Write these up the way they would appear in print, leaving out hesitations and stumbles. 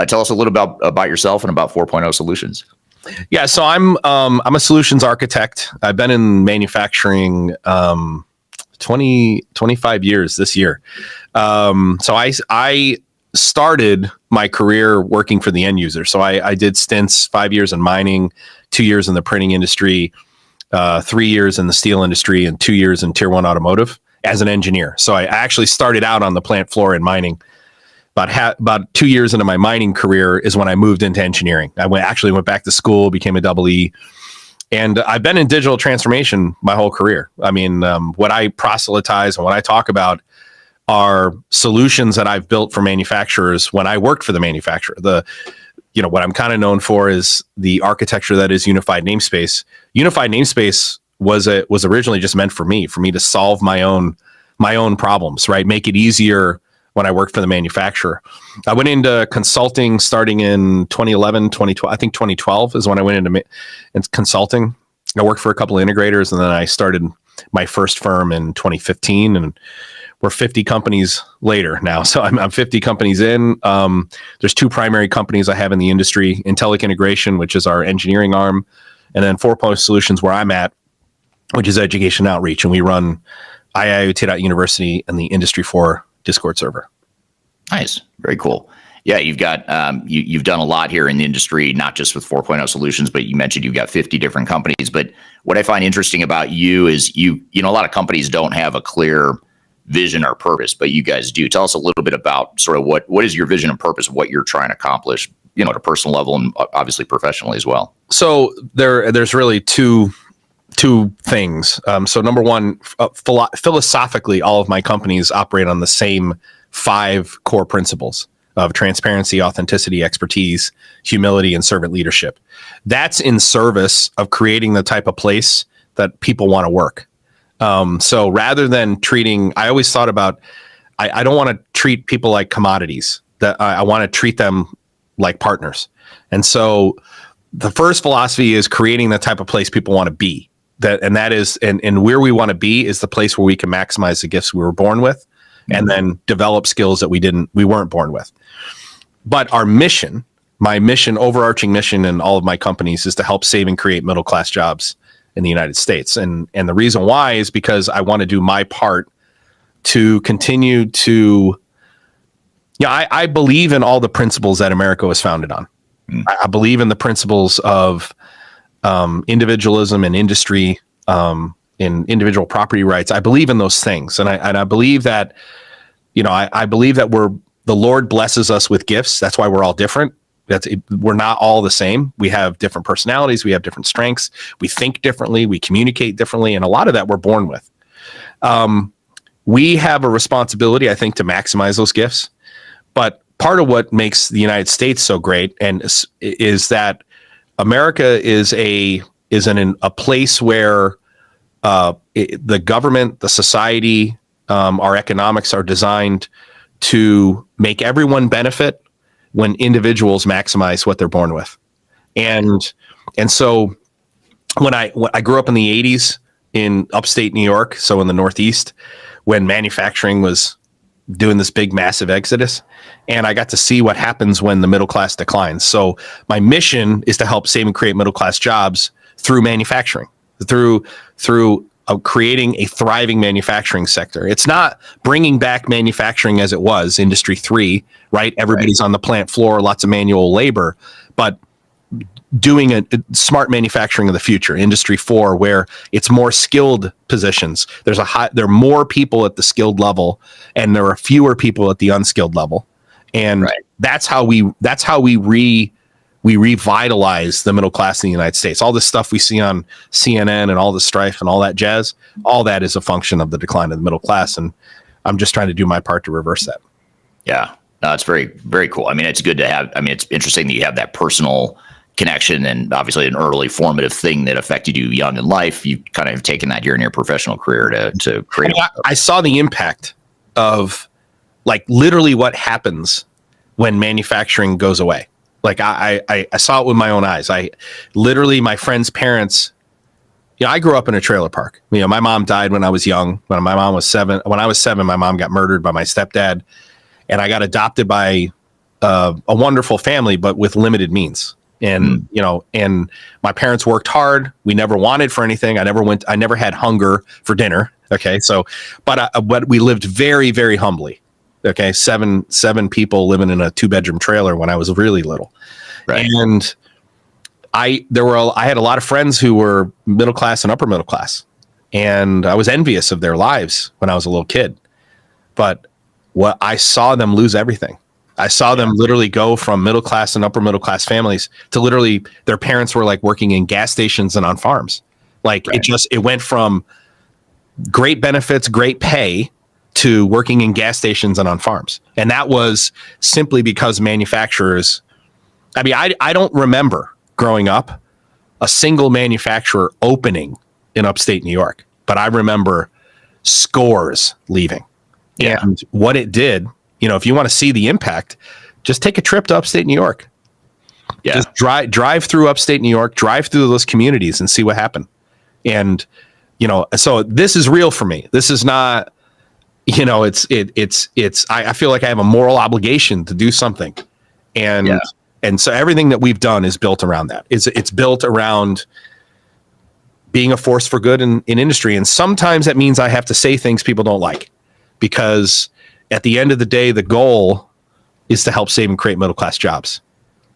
Tell us a little about yourself and about 4.0 Solutions. Yeah, so I'm a solutions architect. I've been in manufacturing 25 years this year. So I started my career working for the end user. So I did stints, 5 years in mining, 2 years in the printing industry, 3 years in the steel industry, and 2 years in tier one automotive as an engineer. So I actually started out on the plant floor in mining. About 2 years into my mining career is when I moved into engineering. I went back to school, became a double E, and I've been in digital transformation my whole career. I mean, what I proselytize and what I talk about are solutions that I've built for manufacturers when I worked for the manufacturer. What I'm kind of known for is the architecture that is unified namespace. Unified namespace was originally just meant for me to solve my own problems, right? Make it easier when I worked for the manufacturer. I went into consulting starting in 2011, 2012. I think 2012 is when I went into consulting. I worked for a couple of integrators, and then I started my first firm in 2015, and we're 50 companies later now. So I'm 50 companies in. There's two primary companies I have in the industry: Intellic Integration, which is our engineering arm, and then 4.0 Solutions, where I'm at, which is education outreach. And we run IIoT.University and the Industry 4 Discord server. Nice. Very cool. Yeah, you've got you've done a lot here in the industry, not just with 4.0 Solutions, but you mentioned you've got 50 different companies. But what I find interesting about you is you know, a lot of companies don't have a clear vision or purpose, but you guys do. Tell us a little bit about sort of what is your vision and purpose of what you're trying to accomplish, you know, at a personal level and obviously professionally as well. So there's really two things. So number one, philosophically, all of my companies operate on the same 5 core principles of transparency, authenticity, expertise, humility, and servant leadership. That's in service of creating the type of place that people want to work. So rather than I always thought about, I don't want to treat people like commodities. That I want to treat them like partners. And so the first philosophy is creating the type of place people want to be. That is where we want to be is the place where we can maximize the gifts we were born with, and then develop skills that we weren't born with. But our mission, my mission, overarching mission in all of my companies, is to help save and create middle-class jobs in the United States. And the reason why is because I want to do my part to continue to, I believe in all the principles that America was founded on. I believe in the principles of individualism and industry, in individual property rights. I believe in those things. And I believe that, I believe that the Lord blesses us with gifts. That's why we're all different. We're not all the same. We have different personalities. We have different strengths. We think differently. We communicate differently. And a lot of that we're born with. We have a responsibility, I think, to maximize those gifts. But part of what makes the United States so great is that America is in a place where the government, the society, our economics are designed to make everyone benefit when individuals maximize what they're born with. And so when I grew up in the 80s in upstate New York, so in the Northeast, when manufacturing was doing this big, massive exodus, and I got to see what happens when the middle class declines. So my mission is to help save and create middle class jobs through manufacturing, through creating a thriving manufacturing sector. It's not bringing back manufacturing as it was, Industry 3, right? Everybody's on the plant floor, lots of manual labor, but doing a smart manufacturing of the future, Industry 4, where it's more skilled positions. There are more people at the skilled level, and there are fewer people at the unskilled level, and that's how we revitalize the middle class in the United States. All this stuff we see on CNN and all the strife and all that jazz, all that is a function of the decline of the middle class, and I'm just trying to do my part to reverse that. Yeah, no, it's very, very cool. I mean, it's good to have. I mean, it's interesting that you have that personal connection and obviously an early formative thing that affected you young in life. You kind of have taken that in your professional career to create. I saw the impact of like literally what happens when manufacturing goes away. Like I saw it with my own eyes. My friends' parents, I grew up in a trailer park. My mom died when I was young. When my mom was 7, when I was 7, my mom got murdered by my stepdad, and I got adopted by a wonderful family, but with limited means. And, and my parents worked hard. We never wanted for anything. I never had hunger for dinner. Okay. So, but we lived very, very humbly. Okay. Seven people living in a 2-bedroom trailer when I was really little. Right. And I had a lot of friends who were middle class and upper middle class, and I was envious of their lives when I was a little kid. But what I saw them lose everything. I saw them literally go from middle class and upper middle class families to literally their parents were like working in gas stations and on farms. Like it went from great benefits, great pay to working in gas stations and on farms. And that was simply because manufacturers, I mean, I don't remember growing up a single manufacturer opening in upstate New York, but I remember scores leaving. Yeah. And what it did, if you want to see the impact, just take a trip to upstate New York. Yeah. Just drive through upstate New York, drive through those communities and see what happened. And, so this is real for me. This is not, I feel like I have a moral obligation to do something. And so everything that we've done is built around that. It's built around being a force for good in industry. And sometimes that means I have to say things people don't like, because at the end of the day, the goal is to help save and create middle-class jobs.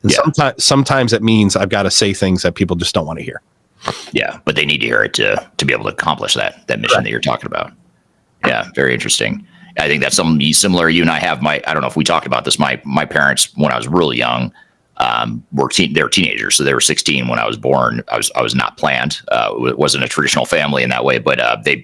And sometimes that means I've got to say things that people just don't want to hear. Yeah, but they need to hear it to be able to accomplish that mission that you're talking about. Yeah, very interesting. I think that's something similar. You and I have I don't know if we talked about this. My parents, when I was really young, they were teenagers, so they were 16 when I was born. I was not planned. It wasn't a traditional family in that way, but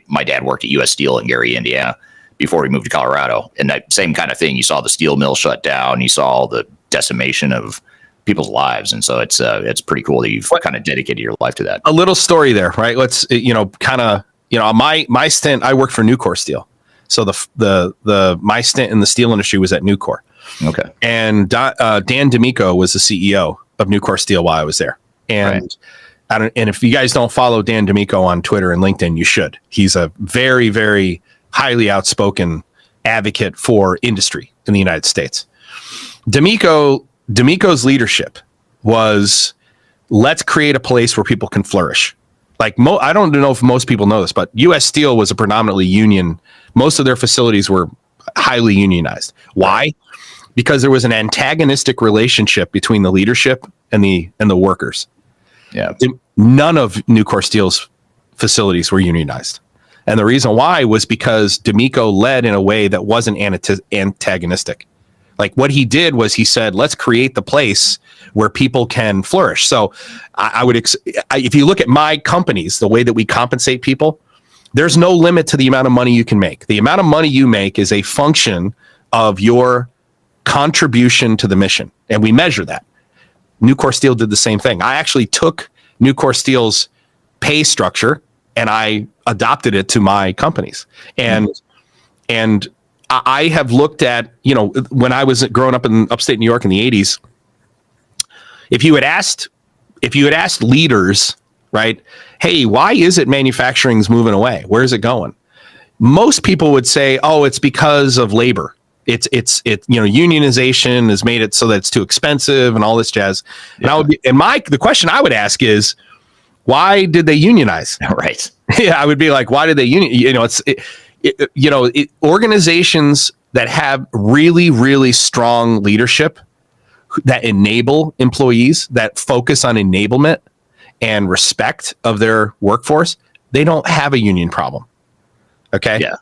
my dad worked at U.S. Steel in Gary, Indiana, before he moved to Colorado. And that same kind of thing. You saw the steel mill shut down. You saw all the decimation of people's lives. And so it's pretty cool that you've kind of dedicated your life to that. A little story there, right? Let's, my stint, I worked for Nucor Steel. So my stint in the steel industry was at Nucor. Okay. And Dan D'Amico was the CEO of Nucor Steel while I was there. And and if you guys don't follow Dan D'Amico on Twitter and LinkedIn, you should. He's a very, very highly outspoken advocate for industry in the United States. D'Amico's leadership was, let's create a place where people can flourish. Like I don't know if most people know this, but U.S. Steel was a predominantly union. Most of their facilities were highly unionized. Why? Because there was an antagonistic relationship between the leadership and the workers. Yeah. None of Nucor Steel's facilities were unionized. And the reason why was because D'Amico led in a way that wasn't antagonistic. Like what he did was he said, let's create the place where people can flourish. So I would, if you look at my companies, the way that we compensate people, there's no limit to the amount of money you can make. The amount of money you make is a function of your contribution to the mission. And we measure that. Nucor Steel did the same thing. I actually took Nucor Steel's pay structure and I adopted it to my companies. And I have looked at, when I was growing up in upstate New York in the 80s, if you had asked leaders, right, hey, why is it manufacturing's moving away? Where is it going? Most people would say, oh, it's because of labor. It's unionization has made it so that it's too expensive and all this jazz. Yeah. And the question I would ask is, why did they unionize? Right. Yeah, I would be like, why did they unionize? Organizations that have really, really strong leadership that enable employees, that focus on enablement and respect of their workforce, they don't have a union problem. Okay. Yeah.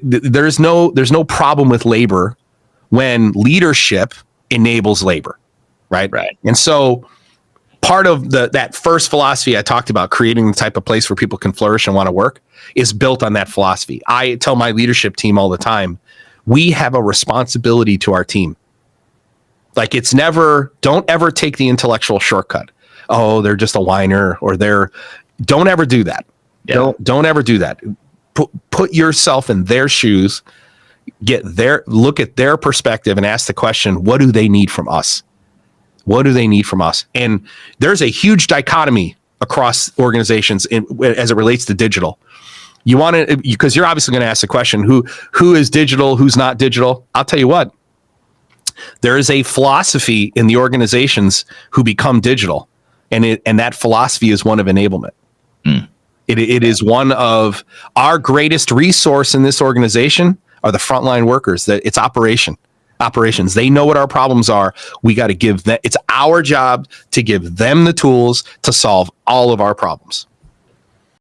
There's no problem with labor when leadership enables labor. Right. Right. And so part of that first philosophy I talked about, creating the type of place where people can flourish and want to work, is built on that philosophy. I tell my leadership team all the time, we have a responsibility to our team. Like don't ever take the intellectual shortcut. Oh, they're just a whiner, or don't ever do that. Yeah. Don't ever do that. Put yourself in their shoes, look at their perspective and ask the question, what do they need from us? What do they need from us? And there's a huge dichotomy across organizations as it relates to digital. You want to, because you're obviously going to ask the question, who is digital, who's not digital? I'll tell you what, There is a philosophy in the organizations who become digital, and that philosophy is one of enablement. It is one of our greatest resource in this organization are the frontline workers. That it's operations. They know what our problems are. We got to give them. It's our job to give them the tools to solve all of our problems.